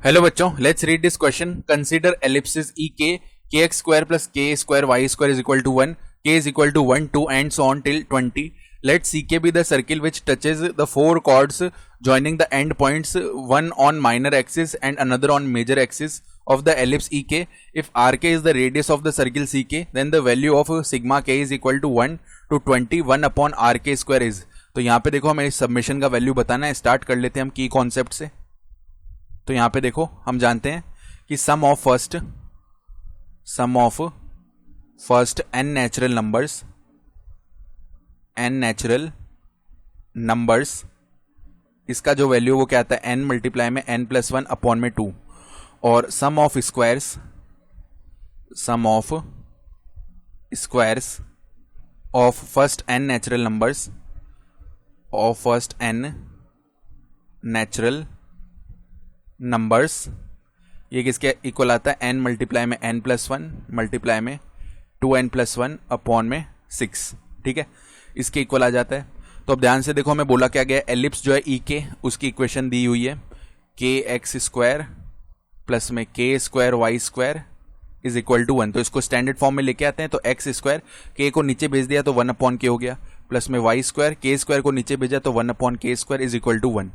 Hello बच्चों, let's read this question. Consider Ellipsis EK, kx square plus k square y square is equal to 1, k is equal to 1, 2 and so on till 20. Let CK be the circle which touches the four chords joining the end points, one on minor axis and another on major axis of the ellipse EK. If RK is the radius of the circle CK, then the value of sigma k is equal to 1 to 20, 1 upon RK square is. तो यहाँ पे देखो हमें submission का value बताना है. Start कर लेते हैं हम की कॉन्सेप्ट से. तो यहां पे देखो हम जानते हैं कि sum of first n natural numbers इसका जो वैल्यू वो क्या आता है n मल्टीप्लाई में n प्लस 1 अपॉन में 2, और sum of squares of first n natural numbers ये किसके इक्वल आता है n मल्टीप्लाई में n प्लस 1 मल्टीप्लाई में 2n प्लस 1 अपॉन में 6. ठीक है, इसके इक्वल आ जाता है. तो अब ध्यान से देखो हमें बोला क्या गया, एलिप्स जो है EK उसकी इक्वेशन दी हुई है kx स्क्वायर प्लस में k square y square is equal to 1. तो इसको स्टैंडर्ड फॉर्म में लेके आते हैं. तो x स्क्वायर k को नीचे भेज दिया तो 1 अपॉन k हो गया, प्लस में y स्क्वायर k स्क्वायर को नीचे भेजा तो 1 upon k square is equal to 1.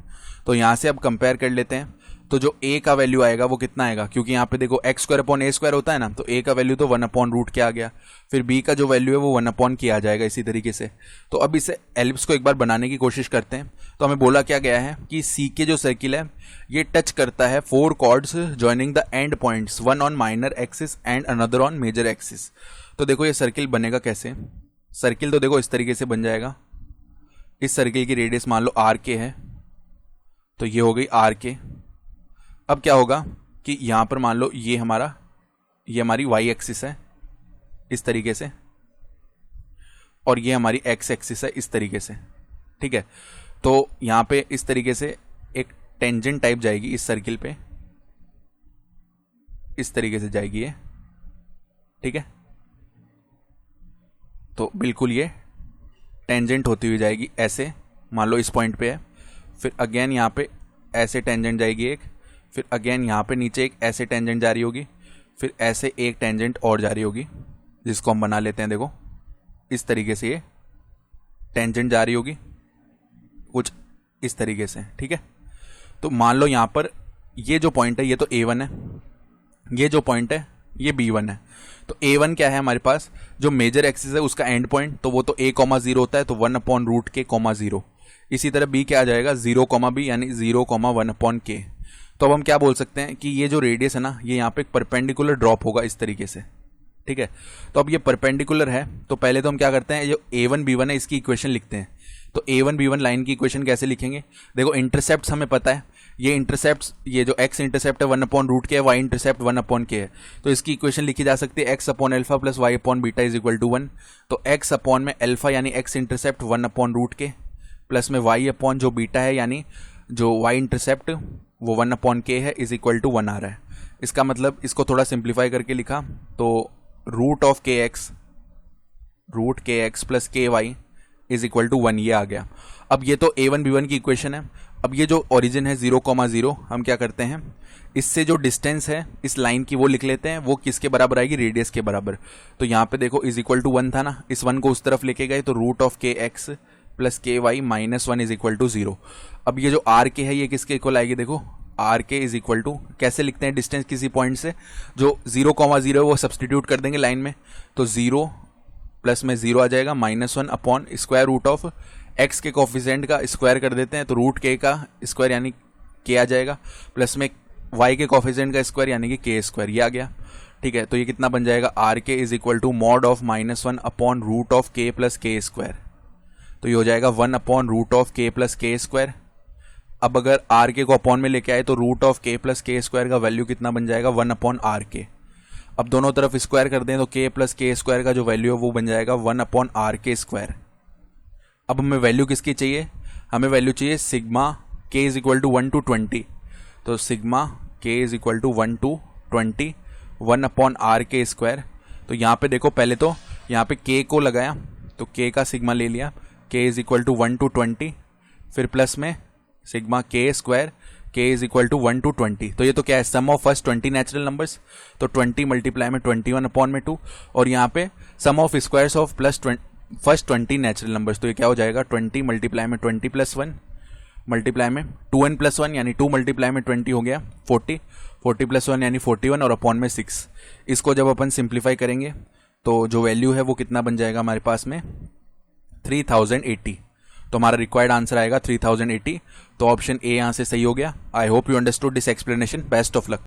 तो यहां से अब कंपेयर कर लेते हैं. तो जो a का वैल्यू आएगा वो कितना आएगा, क्योंकि यहाँ पे देखो x square upon a square होता है ना, तो a का वैल्यू तो 1 अपॉन रूट के आ गया. फिर b का जो वैल्यू है वो 1 अपॉन के आ जाएगा इसी तरीके से. तो अब इसे एलिप्स को एक बार बनाने की कोशिश करते हैं. तो हमें बोला क्या गया है कि सी के जो सर्किल है ये टच करता है four chords joining the end points, one on minor axis and another on major axis. तो देखो ये सर्किल बनेगा कैसे. सर्किल तो देखो इस तरीके से बन जाएगा. इस सर्किल की रेडियस मान लो RK है, तो ये हो गई RK. अब क्या होगा कि यहां पर मान लो ये हमारी y एक्सिस है इस तरीके से, और ये हमारी x एक्सिस है इस तरीके से. ठीक है, तो यहां पे इस तरीके से एक टेंजेंट टाइप जाएगी इस सर्किल पे, इस तरीके से जाएगी ये. ठीक है, तो बिल्कुल ये टेंजेंट होती हुई जाएगी ऐसे, मान लो इस पॉइंट पे है. फिर अगेन यहां पे ऐसे टेंजेंट जाएगी एक, फिर अगेन यहाँ पे नीचे एक ऐसे टेंजेंट जा रही होगी, फिर ऐसे एक टेंजेंट और जा रही होगी जिसको हम बना लेते हैं. देखो इस तरीके से ये टेंजेंट जा रही होगी कुछ इस तरीके से. ठीक है, तो मान लो यहाँ पर ये जो पॉइंट है ये तो A1 है, ये जो पॉइंट है ये B1 है. तो A1 क्या है हमारे पास, जो मेजर एक्सिस है उसका एंड पॉइंट, तो वो तो A,0 होता है, तो 1 अपॉन रूट K,0. इसी तरह B क्या आ जाएगा 0,B यानी 0,1 अपॉन K. तो अब हम क्या बोल सकते हैं कि ये जो रेडियस है ना ये यहाँ पे एक परपेंडिकुलर ड्रॉप होगा इस तरीके से. ठीक है, तो अब ये परपेंडिकुलर है, तो पहले तो हम क्या करते हैं, जो A1 B1 है इसकी इक्वेशन लिखते हैं. तो A1 B1 लाइन की इक्वेशन कैसे लिखेंगे, देखो इंटरसेप्ट हमें पता है, ये इंटरसेप्ट ये जो x इंटरसेप्ट है 1 अपॉन रूट के है, y इंटरसेप्ट 1 अपॉन के है. तो इसकी इक्वेशन लिखी जा सकती है x upon alpha plus y upon beta is equal to 1. तो x अपॉन में अल्फा यानी x intercept 1 upon root k, plus में y अपॉन जो बीटा है यानी जो y इंटरसेप्ट वो 1 अपॉन के है इज इक्वल टू 1 आ रहा है. इसका मतलब इसको थोड़ा सिंप्लीफाई करके लिखा तो रूट के x plus k Y is equal to 1 ये आ गया. अब ये तो A1 B1 की इक्वेशन है. अब ये जो ओरिजिन है 0,0 हम क्या करते हैं, इससे जो डिस्टेंस है इस लाइन की वो लिख लेते हैं, वो किसके बराबर आएगी, रेडियस के बराबर. तो यहाँ पे देखो इज इक्वल टू 1 था ना, इस 1 को उस तरफ लेके गए तो root of k x plus k y minus 1 is equal to 0. अब ये जो आर के है ये किसके इक्वल आएगी, देखो are k is equal to, कैसे लिखते हैं डिस्टेंस किसी पॉइंट से, जो 0,0 वो सब्सटीट्यूट कर देंगे लाइन में, तो 0 प्लस में 0 आ जाएगा minus 1 upon square root of x के कोफिशिएंट का स्क्वायर कर देते हैं, तो रूट के का स्क्वायर यानी के आ जाएगा, प्लस में वाई के कोफिशिएंट का स्क्वायर यानी कि के स्क्वायर ये आ गया. ठीक है, तो ये कितना बन जाएगा, r k is equal to mod of -1 upon root of k plus k square. तो ये हो जाएगा 1 upon root of k plus k square. अब अगर आर के को अपॉन में लेके आए तो root of k plus k square का वैल्यू कितना बन जाएगा, 1 अपॉन आर के. अब दोनों तरफ स्क्वायर कर दें तो के प्लस के स्क्वायर का जो वैल्यू है वो बन जाएगा 1 अपॉन आर के स्क्वायर. अब हमें वैल्यू किसकी चाहिए, हमें वैल्यू चाहिए sigma k is equal to 1 to 20. तो sigma k is equal to 1 to 20 1 upon r k square. तो यहाँ पे देखो पहले तो यहाँ पे के को लगाया तो के का सिग्मा ले लिया, के इज इक्वल टू 1 to 20, फिर प्लस में sigma k square k is equal to 1 to 20। तो ये तो क्या है, sum of first 20 natural numbers, तो 20 मल्टीप्लाई में 21 अपॉन में 2, और यहाँ पे sum of squares of plus first 20 natural numbers, तो ये क्या हो जाएगा 20 मल्टीप्लाई में 20 प्लस 1 मल्टीप्लाई में 2n प्लस 1 यानी 2 मल्टीप्लाई में 20 हो गया 40, 40 प्लस 1 यानी 41 और अपॉन में 6। इसको जब अपन सिंप्लीफाई करेंगे तो जो वैल्यू है वो कितना बन जाएगा हमारे पास में 3080। तो हमारा रिक्वायर्ड आंसर आएगा 3080। तो ऑप्शन ए यहाँ से सही हो गया। I hope you understood this explanation. Best of luck.